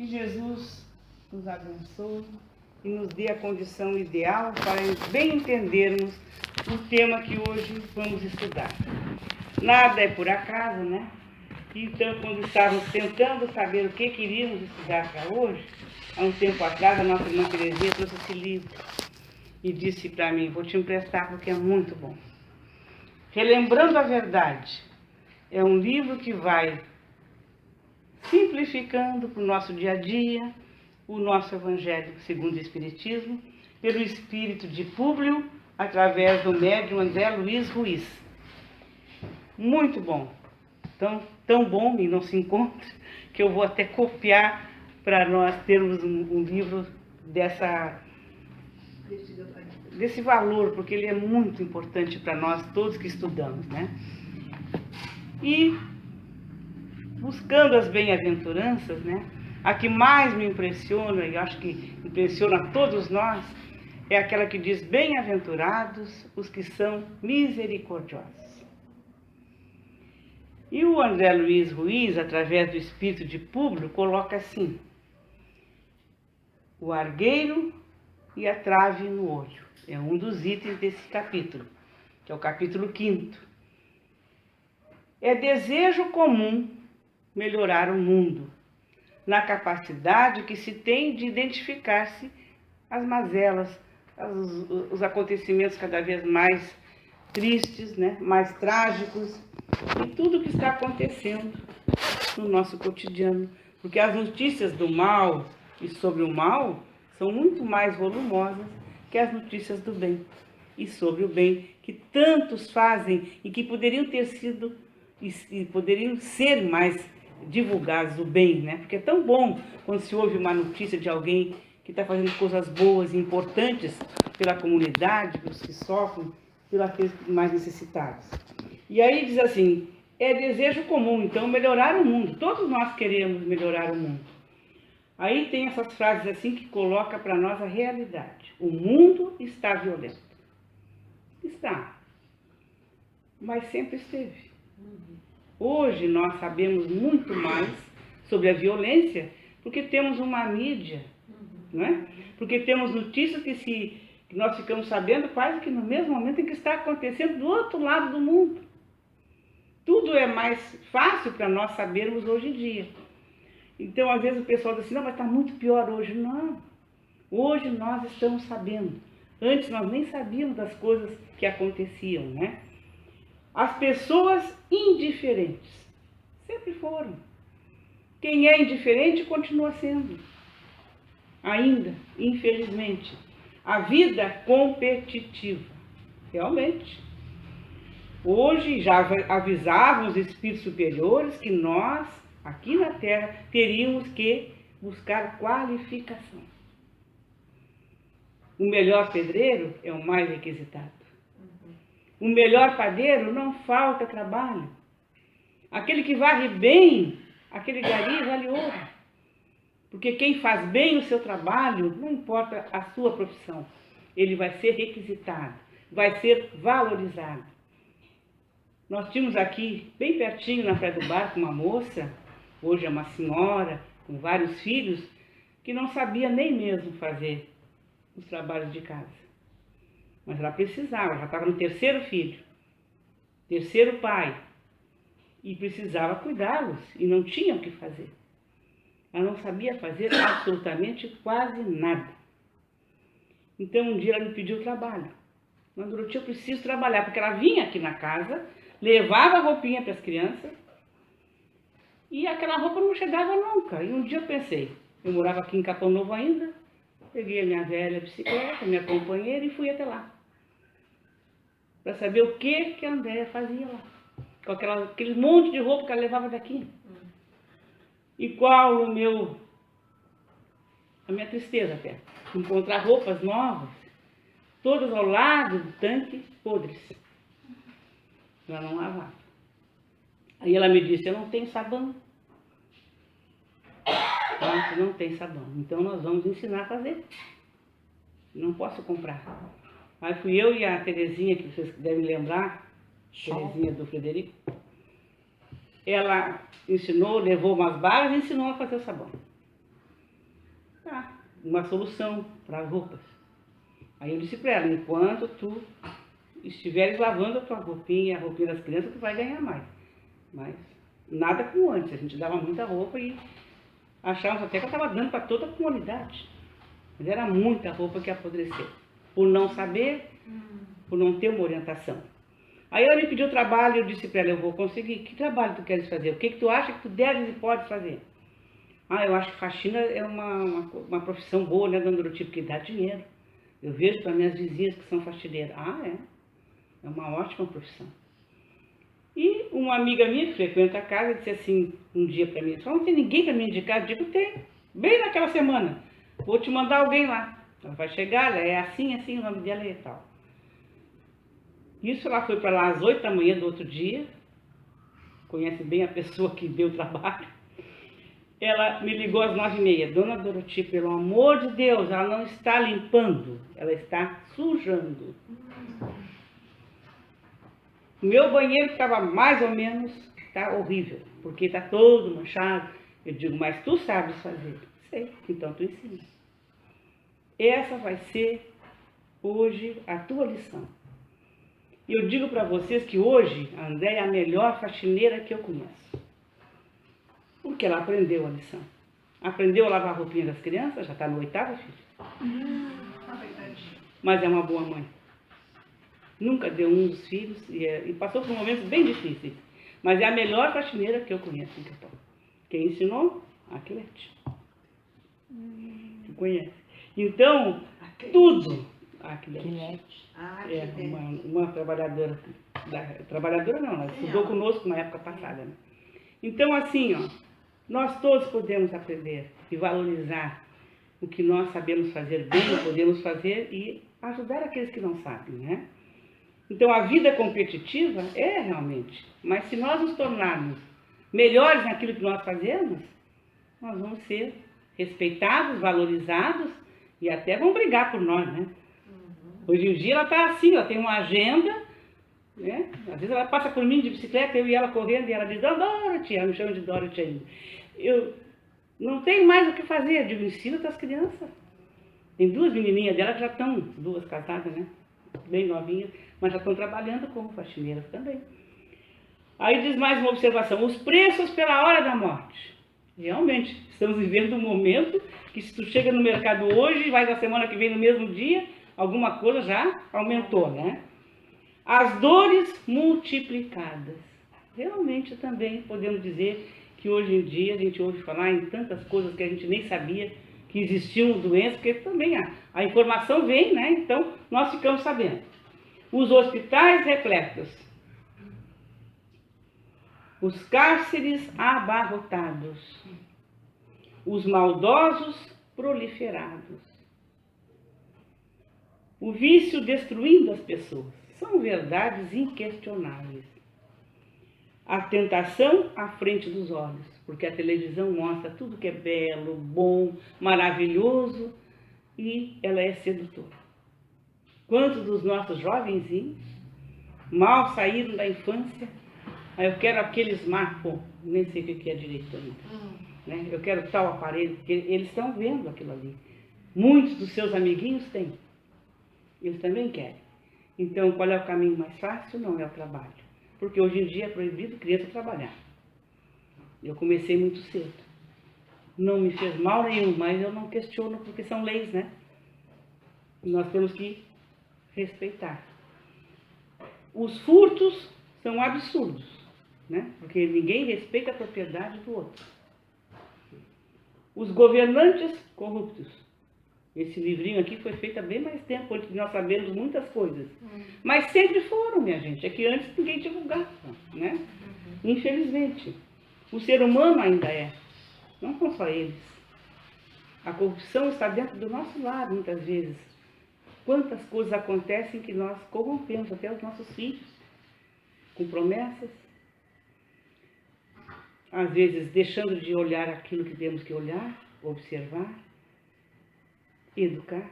Que Jesus nos abençoe e nos dê a condição ideal para bem entendermos o tema que hoje vamos estudar. Nada é por acaso, né? Então, quando estávamos tentando saber o que queríamos estudar para hoje, há um tempo atrás, a nossa irmã Terezinha trouxe esse livro e disse para mim: vou te emprestar porque é muito bom. Relembrando a Verdade. É um livro que vai simplificando para o nosso dia a dia o nosso Evangelho segundo o Espiritismo, pelo espírito de Públio, através do médium André Luiz Ruiz. Muito bom. Tão bom e não se encontra, que eu vou até copiar para nós termos um livro desse valor, porque ele é muito importante para nós todos que estudamos, né? E buscando as bem-aventuranças, né? A que mais me impressiona, e acho que impressiona a todos nós, é aquela que diz: bem-aventurados os que são misericordiosos. E o André Luiz Ruiz, através do espírito de Públio, coloca assim: o argueiro e a trave no olho. É um dos itens desse capítulo, que é o capítulo 5º. É desejo comum melhorar o mundo, na capacidade que se tem de identificar-se as mazelas, os acontecimentos cada vez mais tristes, né? Mais trágicos, e tudo que está acontecendo no nosso cotidiano. Porque as notícias do mal e sobre o mal são muito mais volumosas que as notícias do bem e sobre o bem, que tantos fazem e que poderiam ter sido e poderiam ser mais divulgados, o bem, né? Porque é tão bom quando se ouve uma notícia de alguém que está fazendo coisas boas e importantes pela comunidade, pelos que sofrem, pelos mais necessitados. E aí diz assim: é desejo comum, então, melhorar o mundo. Todos nós queremos melhorar o mundo. Aí tem essas frases assim que coloca para nós a realidade. O mundo está violento. Está. Mas sempre esteve. Hoje nós sabemos muito mais sobre a violência porque temos uma mídia, não é? Porque temos notícias que nós ficamos sabendo quase que no mesmo momento em que está acontecendo do outro lado do mundo. Tudo é mais fácil para nós sabermos hoje em dia. Então, às vezes o pessoal diz assim: não, mas está muito pior hoje. Não. Hoje nós estamos sabendo. Antes nós nem sabíamos das coisas que aconteciam, né? As pessoas indiferentes sempre foram. Quem é indiferente continua sendo. Ainda, infelizmente. A vida competitiva. Realmente. Hoje já avisavam os espíritos superiores que nós, aqui na Terra, teríamos que buscar qualificação. O melhor pedreiro é o mais requisitado. O melhor padeiro não falta trabalho. Aquele que varre bem, aquele gari vale ouro. Porque quem faz bem o seu trabalho, não importa a sua profissão, ele vai ser requisitado, vai ser valorizado. Nós tínhamos aqui, bem pertinho na Praia do Barco, uma moça, hoje é uma senhora, com vários filhos, que não sabia nem mesmo fazer os trabalhos de casa. Mas ela precisava, já estava no 3º filho, 3º pai, e precisava cuidá-los, e não tinha o que fazer. Ela não sabia fazer absolutamente quase nada. Então, um dia ela me pediu trabalho. Mas, Doroti, eu preciso trabalhar, porque ela vinha aqui na casa, levava a roupinha para as crianças, e aquela roupa não chegava nunca. E um dia eu pensei, eu morava aqui em Capão Novo ainda, peguei a minha velha bicicleta, minha companheira, e fui até lá. Para saber o que a Andréia fazia lá. Com aquele monte de roupa que ela levava daqui. E qual a minha tristeza até. Encontrar roupas novas, todas ao lado do tanque, podres. Ela não lavava. Aí ela me disse: eu não tenho sabão. Você não tem sabão. Então nós vamos ensinar a fazer. Não posso comprar. Aí fui eu e a Terezinha, que vocês devem lembrar, Terezinha do Frederico. Ela ensinou, levou umas balas e ensinou a fazer o sabão. tá, uma solução para as roupas. Aí eu disse para ela, enquanto tu estiveres lavando a tua roupinha, a roupinha das crianças, tu vai ganhar mais. Mas nada como antes, a gente dava muita roupa e achávamos até que eu estava dando para toda a comunidade. Mas era muita roupa que apodreceu, por não saber, por não ter uma orientação. Aí ela me pediu trabalho, eu disse para ela, eu vou conseguir. Que trabalho tu queres fazer? O que tu acha que tu deves e podes fazer? Ah, eu acho que faxina é uma profissão boa, né, dona Doroti, porque dá dinheiro. Eu vejo para minhas vizinhas que são faxineiras. Ah, é? É uma ótima profissão. E uma amiga minha que frequenta a casa disse assim, um dia para mim, só não tem ninguém para me indicar. Eu digo, tem, bem naquela semana. Vou te mandar alguém lá. Ela vai chegar, ela é assim, assim, o nome dela é tal. Isso ela foi para lá às 8 da manhã do outro dia. Conhece bem a pessoa que deu o trabalho. Ela me ligou às 9h30. Dona Doroti, pelo amor de Deus, ela não está limpando, ela está sujando. O meu banheiro estava mais ou menos, está horrível, porque está todo manchado. Eu digo, mas tu sabes fazer? Sei, então tu ensina. Essa vai ser hoje a tua lição. E eu digo para vocês que hoje a Andréia é a melhor faxineira que eu conheço. Porque ela aprendeu a lição. Aprendeu a lavar a roupinha das crianças, já está no 8º, filho. Mas é uma boa mãe. Nunca deu um dos filhos e passou por momentos bem difíceis. Mas é a melhor faxineira que eu conheço em Capão. Quem ensinou? A Clete. Tu conhece? Então, tudo. A Clete. É uma trabalhadora. Trabalhadora não, ela estudou conosco na época passada. Né? Então, assim, ó, nós todos podemos aprender e valorizar o que nós sabemos fazer bem, podemos fazer e ajudar aqueles que não sabem, né? Então, a vida competitiva é realmente, mas se nós nos tornarmos melhores naquilo que nós fazemos, nós vamos ser respeitados, valorizados e até vão brigar por nós, né? Hoje em dia ela está assim, ela tem uma agenda, né? Às vezes ela passa por mim de bicicleta, eu e ela correndo, e ela diz, Dorothy, ela me chama de Dorothy ainda. Eu não tenho mais o que fazer, eu digo, ensina as crianças. Tem 2 menininhas dela que já estão, 2 casadas, né? Bem novinhas, mas já estão trabalhando como faxineiras também. Aí diz mais uma observação, os preços pela hora da morte. Realmente, estamos vivendo um momento que se tu chega no mercado hoje, vai na semana que vem no mesmo dia, alguma coisa já aumentou, né? As dores multiplicadas. Realmente também podemos dizer que hoje em dia a gente ouve falar em tantas coisas que a gente nem sabia que existiam doenças, porque também a informação vem, né? Então nós ficamos sabendo. Os hospitais repletos. Os cárceres abarrotados. Os maldosos proliferados. O vício destruindo as pessoas. São verdades inquestionáveis. A tentação à frente dos olhos, porque a televisão mostra tudo que é belo, bom, maravilhoso e ela é sedutora. Quantos dos nossos jovenzinhos mal saíram da infância? Eu quero aquele smartphone, nem sei o que é direito ainda. Né? Eu quero tal aparelho, porque eles estão vendo aquilo ali. Muitos dos seus amiguinhos têm. Eles também querem. Então, qual é o caminho mais fácil? Não é o trabalho. Porque hoje em dia é proibido criança trabalhar. Eu comecei muito cedo. Não me fez mal nenhum, mas eu não questiono porque são leis, né? Nós temos que respeitar. Os furtos são absurdos, né? Porque ninguém respeita a propriedade do outro. Os governantes corruptos. Esse livrinho aqui foi feito há bem mais tempo, antes de nós sabermos muitas coisas. Mas sempre foram, minha gente. É que antes ninguém divulgava, né? Infelizmente. O ser humano ainda é. Não são só eles. A corrupção está dentro do nosso lar, muitas vezes. Quantas coisas acontecem que nós corrompemos até os nossos filhos. Com promessas. Às vezes deixando de olhar aquilo que temos que olhar, observar. Educar.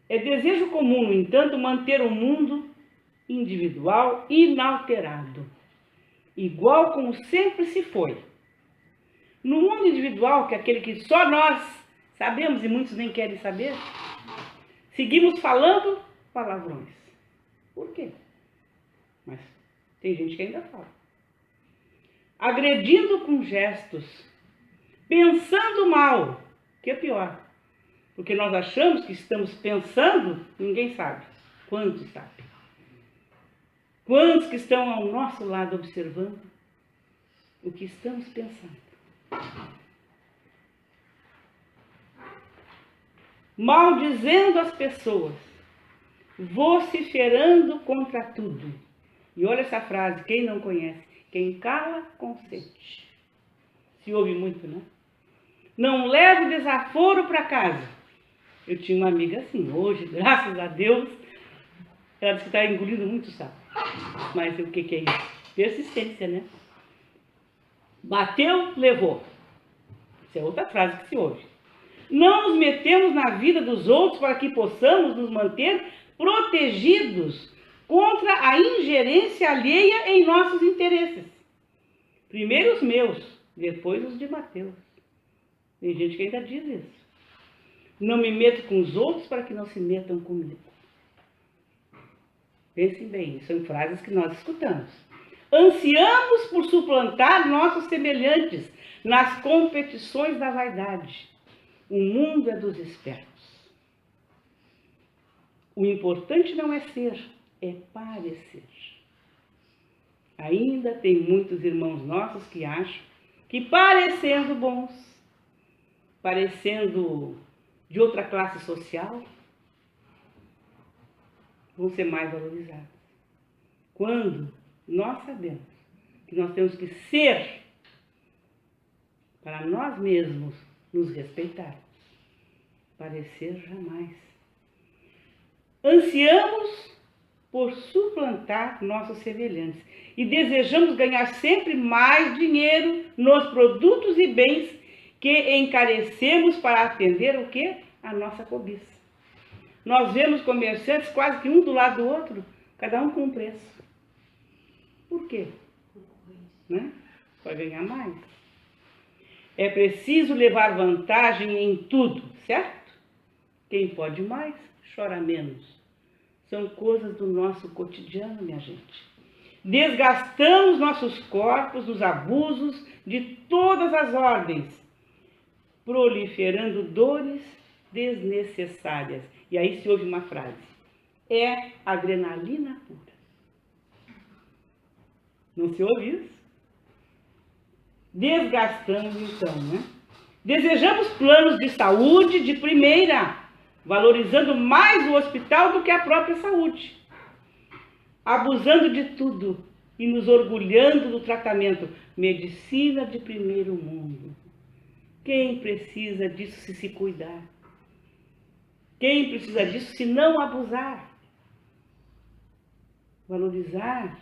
É desejo comum, no entanto, manter o mundo individual inalterado, igual como sempre se foi. No mundo individual, que é aquele que só nós sabemos e muitos nem querem saber, seguimos falando palavrões. Por quê? Mas tem gente que ainda fala. Agredindo com gestos, pensando mal, que é pior. Porque nós achamos que estamos pensando, ninguém sabe. Quantos sabem? Quantos que estão ao nosso lado observando o que estamos pensando? Maldizendo as pessoas, vociferando contra tudo. E olha essa frase, quem não conhece? Quem cala, consente. Se ouve muito, né? Não leve desaforo para casa. Eu tinha uma amiga assim, hoje, graças a Deus, ela disse que está engolindo muito sapo. Mas o que é isso? Persistência, né? Bateu, levou. Essa é outra frase que se ouve. Não nos metemos na vida dos outros para que possamos nos manter protegidos contra a ingerência alheia em nossos interesses. Primeiro os meus, depois os de Mateus. Tem gente que ainda diz isso. Não me meto com os outros para que não se metam comigo. Pensem bem, são frases que nós escutamos. Ansiamos por suplantar nossos semelhantes nas competições da vaidade. O mundo é dos espertos. O importante não é ser, é parecer. Ainda tem muitos irmãos nossos que acham que parecendo bons, parecendo de outra classe social, vão ser mais valorizados. Quando nós sabemos que nós temos que ser para nós mesmos nos respeitarmos. Parecer jamais. Ansiamos por suplantar nossos semelhantes e desejamos ganhar sempre mais dinheiro nos produtos e bens que encarecemos para atender o quê? A nossa cobiça. Nós vemos comerciantes quase que um do lado do outro, cada um com um preço. Por quê? Né? Para ganhar mais. É preciso levar vantagem em tudo, certo? Quem pode mais, chora menos. São coisas do nosso cotidiano, minha gente. Desgastamos nossos corpos nos abusos de todas as ordens, proliferando dores desnecessárias. E aí se ouve uma frase. É adrenalina pura. Não se ouve isso? Desgastamos então, né? Desejamos planos de saúde de primeira, valorizando mais o hospital do que a própria saúde. Abusando de tudo e nos orgulhando do tratamento. Medicina de primeiro mundo. Quem precisa disso se cuidar? Quem precisa disso se não abusar? Valorizar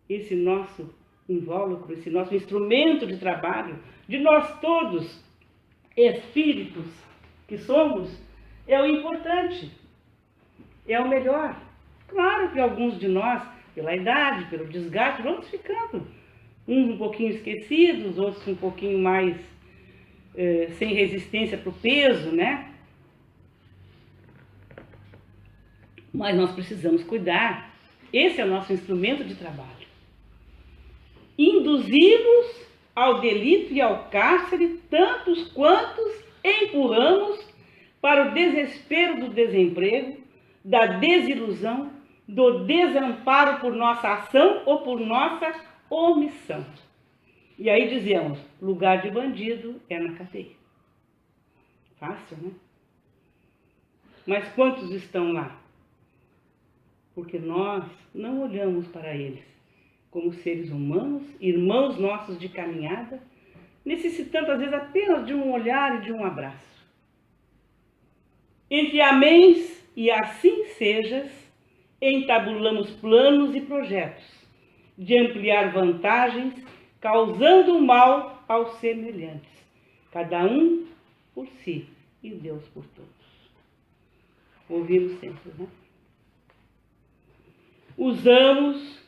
esse nosso invólucro, esse nosso instrumento de trabalho, de nós todos, espíritos que somos, é o importante, é o melhor. Claro que alguns de nós, pela idade, pelo desgaste, vamos ficando. Uns um pouquinho esquecidos, outros um pouquinho mais sem resistência para o peso, né? Mas nós precisamos cuidar. Esse é o nosso instrumento de trabalho. Induzimos ao delito e ao cárcere tantos quantos empurramos para o desespero do desemprego, da desilusão, do desamparo por nossa ação ou por nossa omissão. E aí dizemos, lugar de bandido é na cadeia. Fácil, né? Mas quantos estão lá? Porque nós não olhamos para eles como seres humanos, irmãos nossos de caminhada, necessitando às vezes apenas de um olhar e de um abraço. Entre améns e assim sejas, entabulamos planos e projetos de ampliar vantagens, causando mal aos semelhantes, cada um por si e Deus por todos. Ouvimos sempre, né? Usamos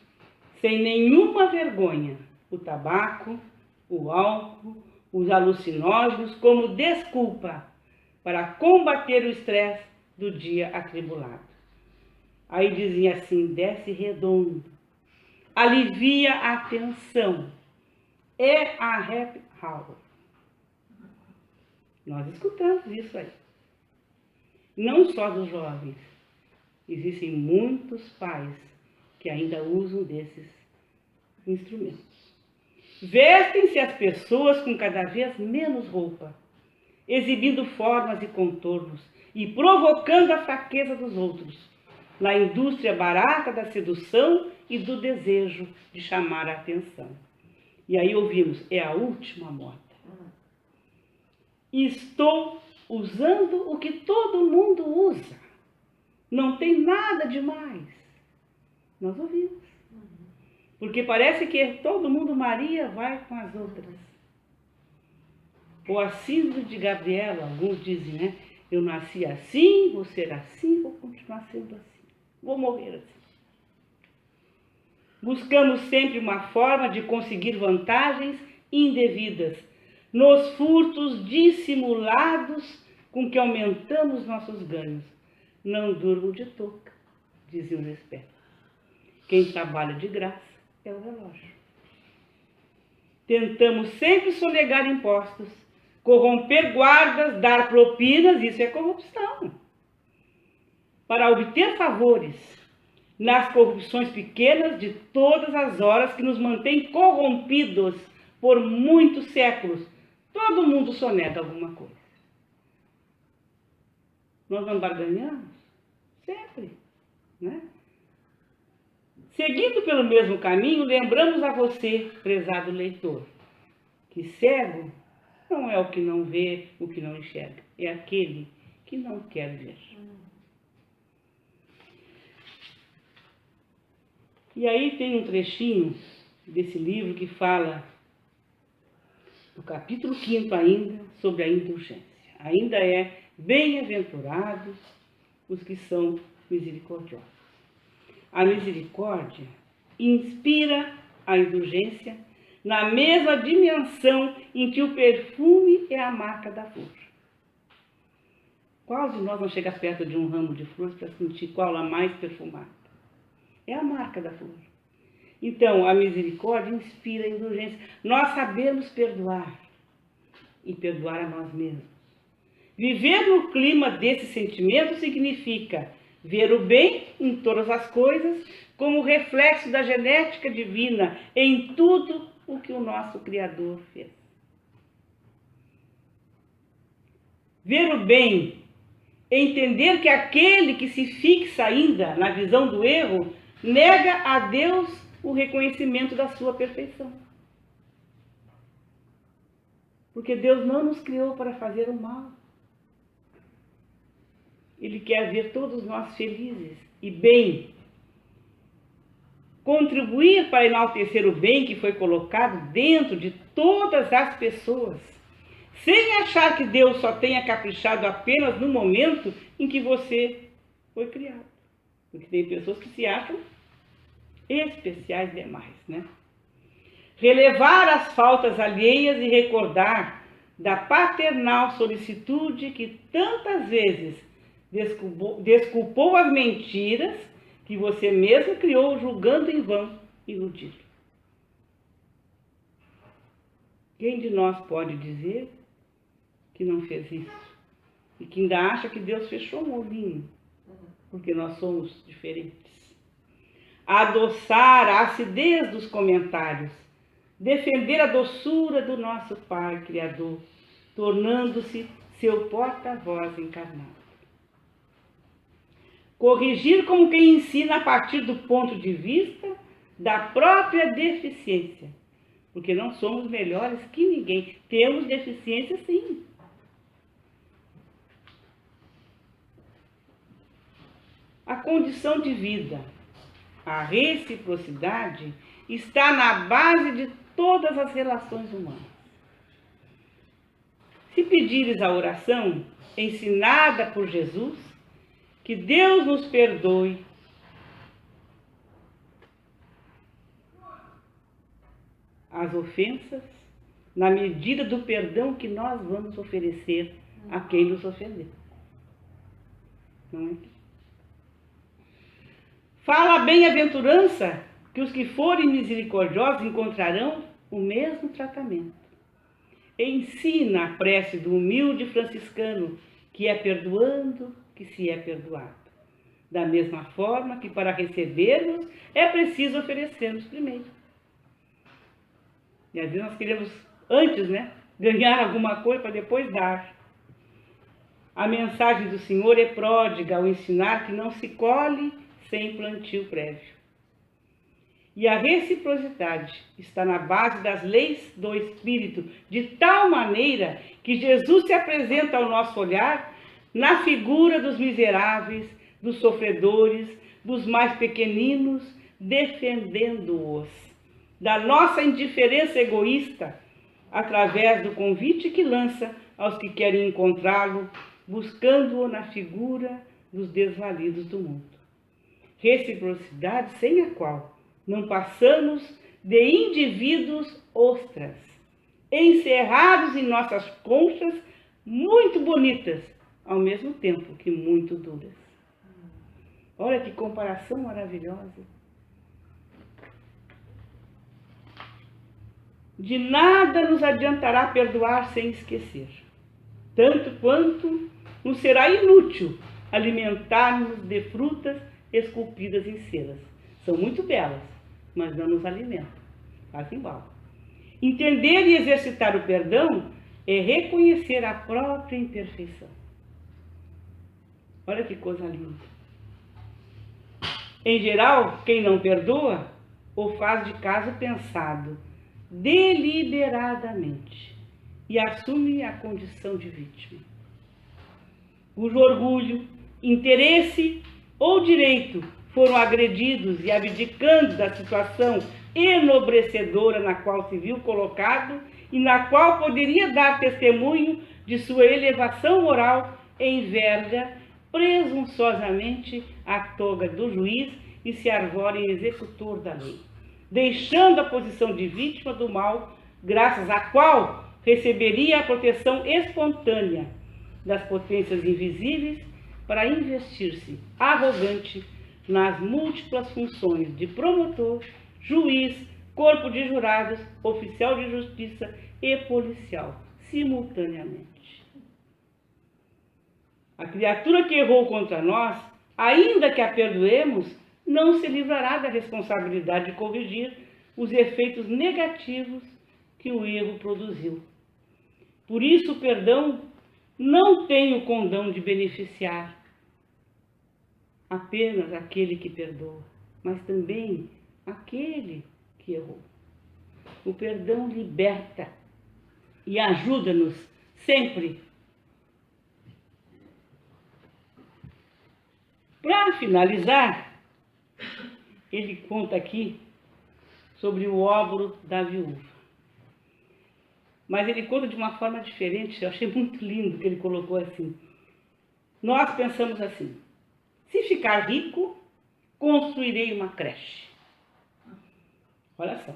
sem nenhuma vergonha o tabaco, o álcool, os alucinógenos como desculpa para combater o estresse do dia atribulado. Aí dizia assim, desce redondo, alivia a tensão, é a happy hour. Nós escutamos isso aí. Não só dos jovens, existem muitos pais que ainda usam desses instrumentos. Vestem-se as pessoas com cada vez menos roupa, exibindo formas e contornos e provocando a fraqueza dos outros, na indústria barata da sedução e do desejo de chamar a atenção. E aí ouvimos, é a última moda. Estou usando o que todo mundo usa. Não tem nada demais. Nós ouvimos. Porque parece que todo mundo Maria vai com as outras. Ou a síndrome de Gabriela, alguns dizem, né? Eu nasci assim, vou ser assim, vou continuar sendo assim. Vou morrer assim. Buscamos sempre uma forma de conseguir vantagens indevidas, nos furtos dissimulados com que aumentamos nossos ganhos. Não durmo de touca, dizia o esperto. Quem trabalha de graça é o relógio. Tentamos sempre sonegar impostos, corromper guardas, dar propinas, isso é corrupção. Para obter favores, nas corrupções pequenas de todas as horas que nos mantêm corrompidos por muitos séculos. Todo mundo sonega alguma coisa. Nós não barganhamos? Sempre, né? Seguindo pelo mesmo caminho, lembramos a você, prezado leitor, que cego não é o que não vê, o que não enxerga, é aquele que não quer ver. E aí tem um trechinho desse livro que fala, no capítulo 5 ainda, sobre a indulgência. Ainda é bem-aventurados os que são misericordiosos. A misericórdia inspira a indulgência na mesma dimensão em que o perfume é a marca da flor. Qual de nós não chega perto de um ramo de flores para sentir qual a mais perfumada? É a marca da flor. Então, a misericórdia inspira a indulgência. Nós sabemos perdoar e perdoar a nós mesmos. Viver no clima desse sentimento significa ver o bem em todas as coisas como reflexo da genética divina em tudo o que o nosso Criador fez. Ver o bem é entender que aquele que se fixa ainda na visão do erro nega a Deus o reconhecimento da sua perfeição. Porque Deus não nos criou para fazer o mal. Ele quer ver todos nós felizes e bem. Contribuir para enaltecer o bem que foi colocado dentro de todas as pessoas, sem achar que Deus só tenha caprichado apenas no momento em que você foi criado. Porque tem pessoas que se acham especiais demais, né? Relevar as faltas alheias e recordar da paternal solicitude que tantas vezes desculpou as mentiras que você mesmo criou, julgando em vão iludido. Quem de nós pode dizer que não fez isso? E que ainda acha que Deus fechou um olhinho, porque nós somos diferentes. Adoçar a acidez dos comentários, defender a doçura do nosso Pai Criador, tornando-se seu porta-voz encarnado. Corrigir como quem ensina a partir do ponto de vista da própria deficiência, porque não somos melhores que ninguém, temos deficiência sim. A condição de vida, a reciprocidade, está na base de todas as relações humanas. Se pedires a oração ensinada por Jesus, que Deus nos perdoe as ofensas, na medida do perdão que nós vamos oferecer a quem nos ofendeu. Não é? Fala a bem-aventurança que os que forem misericordiosos encontrarão o mesmo tratamento. Ensina a prece do humilde franciscano, que é perdoando que se é perdoado. Da mesma forma que para recebermos é preciso oferecermos primeiro. E às vezes nós queremos antes, ganhar alguma coisa para depois dar. A mensagem do Senhor é pródiga ao ensinar que não se colhe sem plantio prévio. E a reciprocidade está na base das leis do Espírito, de tal maneira que Jesus se apresenta ao nosso olhar na figura dos miseráveis, dos sofredores, dos mais pequeninos, defendendo-os da nossa indiferença egoísta, através do convite que lança aos que querem encontrá-lo, buscando-o na figura dos desvalidos do mundo. Reciprocidade sem a qual não passamos de indivíduos ostras, encerrados em nossas conchas muito bonitas, ao mesmo tempo que muito duras. Olha que comparação maravilhosa. De nada nos adiantará perdoar sem esquecer, tanto quanto nos será inútil alimentar-nos de frutas esculpidas em ceras. São muito belas, mas não nos alimentam. Fazem mal. Entender e exercitar o perdão é reconhecer a própria imperfeição. Olha que coisa linda. Em geral, quem não perdoa o faz de caso pensado, deliberadamente, e assume a condição de vítima, cujo orgulho, interesse ou direito foram agredidos e abdicando da situação enobrecedora na qual se viu colocado e na qual poderia dar testemunho de sua elevação moral, enverga presunçosamente a toga do juiz e se arvora em executor da lei, deixando a posição de vítima do mal, graças à qual receberia a proteção espontânea das potências invisíveis para investir-se arrogante nas múltiplas funções de promotor, juiz, corpo de jurados, oficial de justiça e policial, simultaneamente. A criatura que errou contra nós, ainda que a perdoemos, não se livrará da responsabilidade de corrigir os efeitos negativos que o erro produziu. Por isso, o perdão não tem o condão de beneficiar apenas aquele que perdoa, mas também aquele que errou. O perdão liberta e ajuda-nos sempre. Para finalizar, ele conta aqui sobre o óbolo da viúva. Mas ele conta de uma forma diferente, eu achei muito lindo que ele colocou assim. Nós pensamos assim: se ficar rico, construirei uma creche. Olha só.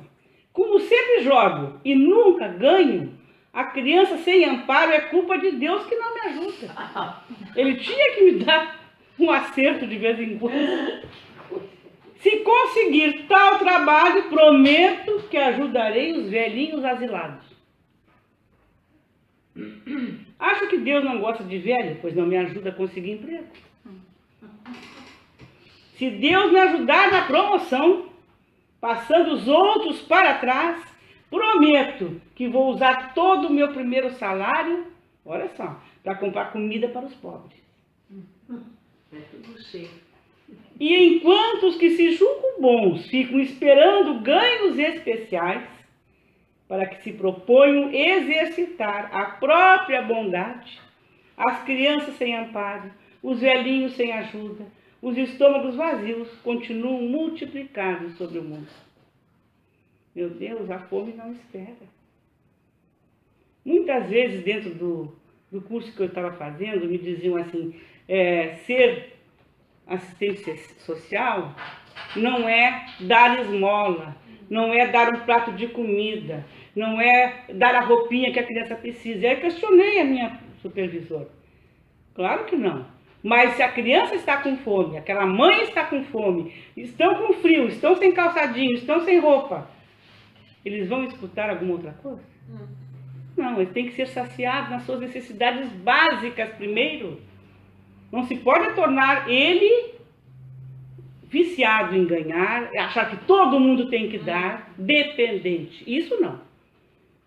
Como sempre jogo e nunca ganho, a criança sem amparo é culpa de Deus que não me ajuda. Ele tinha que me dar um acerto de vez em quando. Se conseguir tal trabalho, prometo que ajudarei os velhinhos asilados. Acho que Deus não gosta de velho, pois não me ajuda a conseguir emprego. Se Deus me ajudar na promoção, passando os outros para trás, prometo que vou usar todo o meu primeiro salário, olha só, para comprar comida para os pobres. É tudo cheio. E enquanto os que se julgam bons ficam esperando ganhos especiais, para que se proponham exercitar a própria bondade, as crianças sem amparo, os velhinhos sem ajuda, os estômagos vazios continuam multiplicados sobre o mundo. Meu Deus, a fome não espera. Muitas vezes, dentro do curso que eu estava fazendo, me diziam assim, ser assistência social não é dar esmola, não é dar um prato de comida, não é dar a roupinha que a criança precisa. Eu questionei a minha supervisora. Claro que não. Mas se a criança está com fome, aquela mãe está com fome, estão com frio, estão sem calçadinho, estão sem roupa, eles vão escutar alguma outra coisa? Não, eles têm que ser saciados nas suas necessidades básicas primeiro. Não se pode tornar ele viciado em ganhar, achar que todo mundo tem que dar, dependente. Isso não.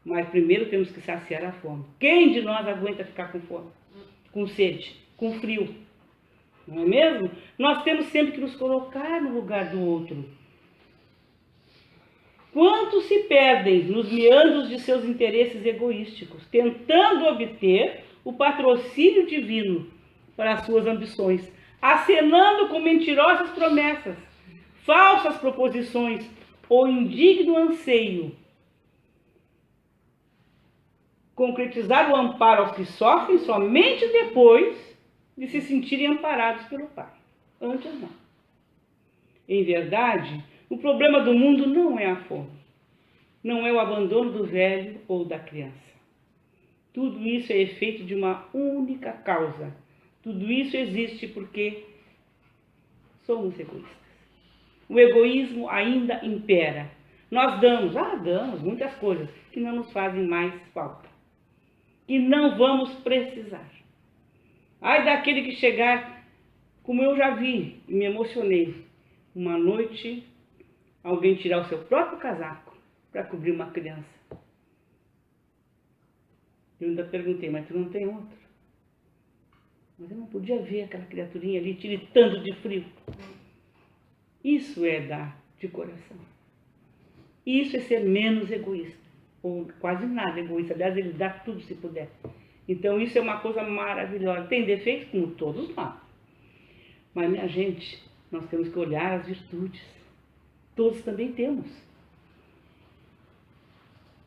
Mas primeiro temos que saciar a fome. Quem de nós aguenta ficar com fome? Com sede, com frio? Não é mesmo? Nós temos sempre que nos colocar no lugar do outro. Quantos se perdem nos meandros de seus interesses egoísticos, tentando obter o patrocínio divino para as suas ambições, acenando com mentirosas promessas, falsas proposições ou indigno anseio. Concretizar o amparo aos que sofrem somente depois de se sentirem amparados pelo Pai. Antes não. Em verdade, o problema do mundo não é a fome, não é o abandono do velho ou da criança. Tudo isso é efeito de uma única causa. Tudo isso existe porque somos egoístas. O egoísmo ainda impera. Nós damos muitas coisas que não nos fazem mais falta, que não vamos precisar. Ai daquele que chegar, como eu já vi e me emocionei, uma noite alguém tirar o seu próprio casaco para cobrir uma criança. Eu ainda perguntei, mas tu não tem outro? Mas eu não podia ver aquela criaturinha ali tiritando de frio. Isso é dar de coração. Isso é ser menos egoísta. Ou quase nada egoísta. Aliás, ele dá tudo se puder. Então isso é uma coisa maravilhosa. Tem defeitos como todos nós. Mas, minha gente, nós temos que olhar as virtudes. Todos também temos.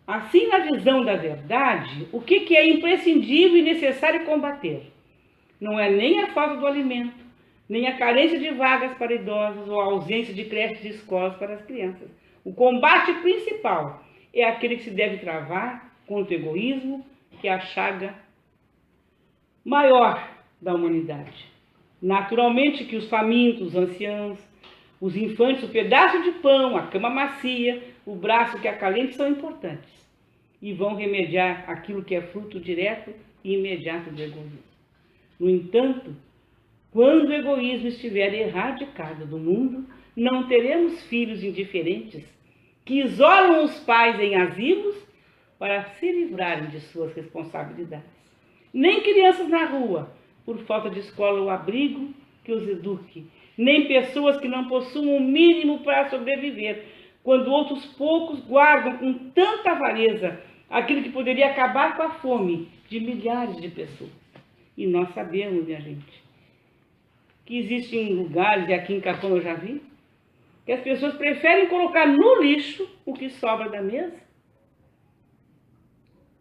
Assim, na visão da verdade, o que é imprescindível e necessário combater? Não é nem a falta do alimento, nem a carência de vagas para idosos ou a ausência de creches e escolas para as crianças. O combate principal é aquele que se deve travar contra o egoísmo, que é a chaga maior da humanidade. Naturalmente que os famintos, os anciãos, os infantes, o pedaço de pão, a cama macia, o braço que acalenta são importantes e vão remediar aquilo que é fruto direto e imediato do egoísmo. No entanto, quando o egoísmo estiver erradicado do mundo, não teremos filhos indiferentes que isolam os pais em asilos para se livrarem de suas responsabilidades. Nem crianças na rua, por falta de escola ou abrigo que os eduque, nem pessoas que não possuam o mínimo para sobreviver, quando outros poucos guardam com tanta avareza aquilo que poderia acabar com a fome de milhares de pessoas. E nós sabemos, minha gente, que existem lugares, e aqui em Capão eu já vi, que as pessoas preferem colocar no lixo o que sobra da mesa,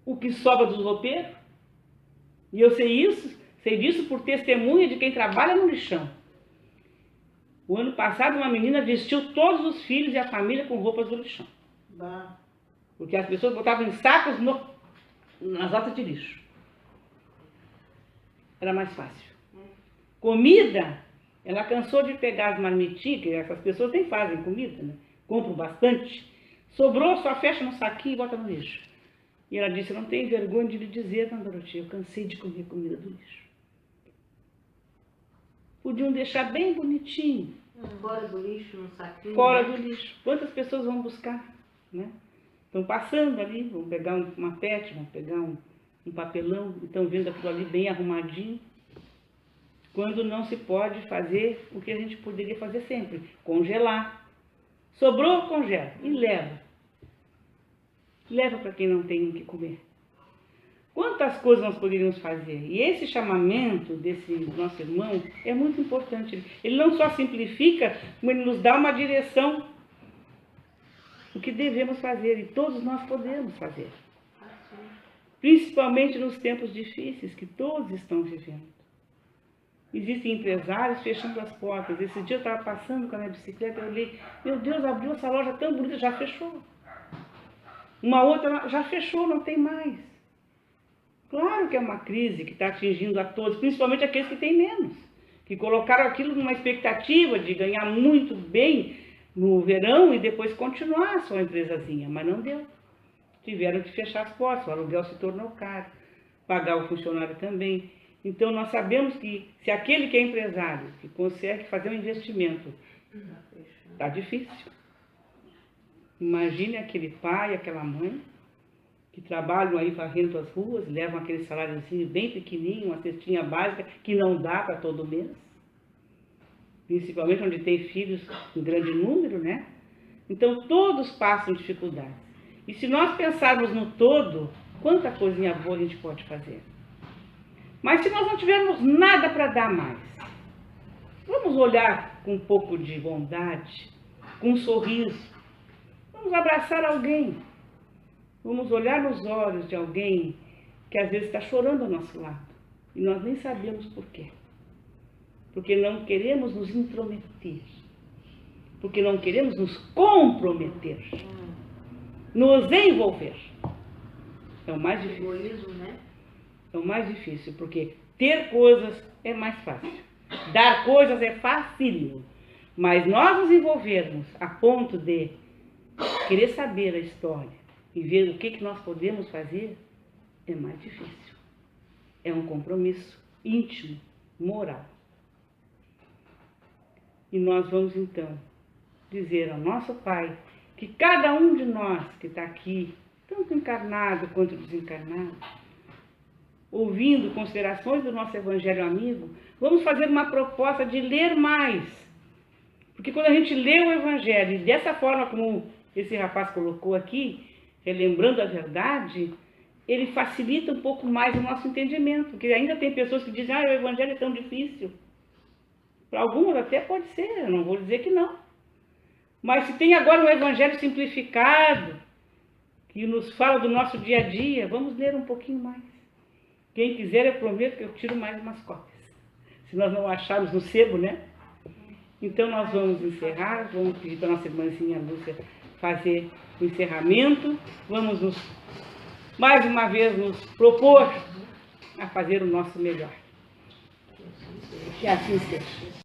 o que sobra dos roupeiros. E eu sei disso por testemunha de quem trabalha no lixão. O ano passado, uma menina vestiu todos os filhos e a família com roupas do lixão. Porque as pessoas botavam em sacos nas latas de lixo. Era mais fácil. Comida, ela cansou de pegar as marmitinhas, que essas pessoas nem fazem comida, né? Compram bastante. Sobrou, só fecha no saquinho e bota no lixo. E ela disse, eu não tenho vergonha de lhe dizer, dona Dorotia, eu cansei de comer comida do lixo. Podiam deixar bem bonitinho. Fora do lixo, no saquinho. Fora do lixo. Quantas pessoas vão buscar, né? Estão passando ali, vão pegar uma pet, vão pegar um papelão, e estão vendo aquilo ali bem arrumadinho. Quando não se pode fazer o que a gente poderia fazer sempre, congelar. Sobrou, congela e leva. Leva para quem não tem o que comer. Quantas coisas nós poderíamos fazer? E esse chamamento desse nosso irmão é muito importante. Ele não só simplifica, como ele nos dá uma direção. O que devemos fazer, e todos nós podemos fazer. Principalmente nos tempos difíceis que todos estão vivendo. Existem empresários fechando as portas. Esse dia eu estava passando com a minha bicicleta, eu olhei, meu Deus, abriu essa loja tão bonita, já fechou. Uma outra já fechou, não tem mais. Claro que é uma crise que está atingindo a todos, principalmente aqueles que têm menos, que colocaram aquilo numa expectativa de ganhar muito bem no verão e depois continuar a sua empresazinha, mas não deu. Tiveram que fechar as portas, o aluguel se tornou caro, pagar o funcionário também. Então nós sabemos que se aquele que é empresário, que consegue fazer um investimento, está difícil. Imagine aquele pai, aquela mãe, que trabalham aí varrendo as ruas, levam aquele saláriozinho bem pequenininho, uma cestinha básica, que não dá para todo mês. Principalmente onde tem filhos em grande número, né? Então todos passam dificuldades. E se nós pensarmos no todo, quanta coisinha boa a gente pode fazer. Mas se nós não tivermos nada para dar mais, vamos olhar com um pouco de bondade, com um sorriso. Vamos abraçar alguém. Vamos olhar nos olhos de alguém que às vezes está chorando ao nosso lado. E nós nem sabemos por quê. Porque não queremos nos intrometer. Porque não queremos nos comprometer. Nos envolver. É o mais difícil. Egoísmo, né? É o mais difícil, porque ter coisas é mais fácil. Dar coisas é facílimo. Mas nós nos envolvermos a ponto de querer saber a história e ver o que nós podemos fazer é mais difícil. É um compromisso íntimo, moral. E nós vamos então dizer ao nosso Pai que cada um de nós que está aqui, tanto encarnado quanto desencarnado, ouvindo considerações do nosso Evangelho amigo, vamos fazer uma proposta de ler mais. Porque quando a gente lê o Evangelho, e dessa forma como esse rapaz colocou aqui, relembrando a verdade, ele facilita um pouco mais o nosso entendimento. Porque ainda tem pessoas que dizem, o Evangelho é tão difícil. Para algumas até pode ser, eu não vou dizer que não. Mas se tem agora um Evangelho simplificado, que nos fala do nosso dia a dia, vamos ler um pouquinho mais. Quem quiser, eu prometo que eu tiro mais umas cópias. Se nós não acharmos no sebo, né? Então nós vamos encerrar, vamos pedir para a nossa irmãzinha Lúcia fazer o encerramento. Vamos mais uma vez nos propor a fazer o nosso melhor. Que assim seja.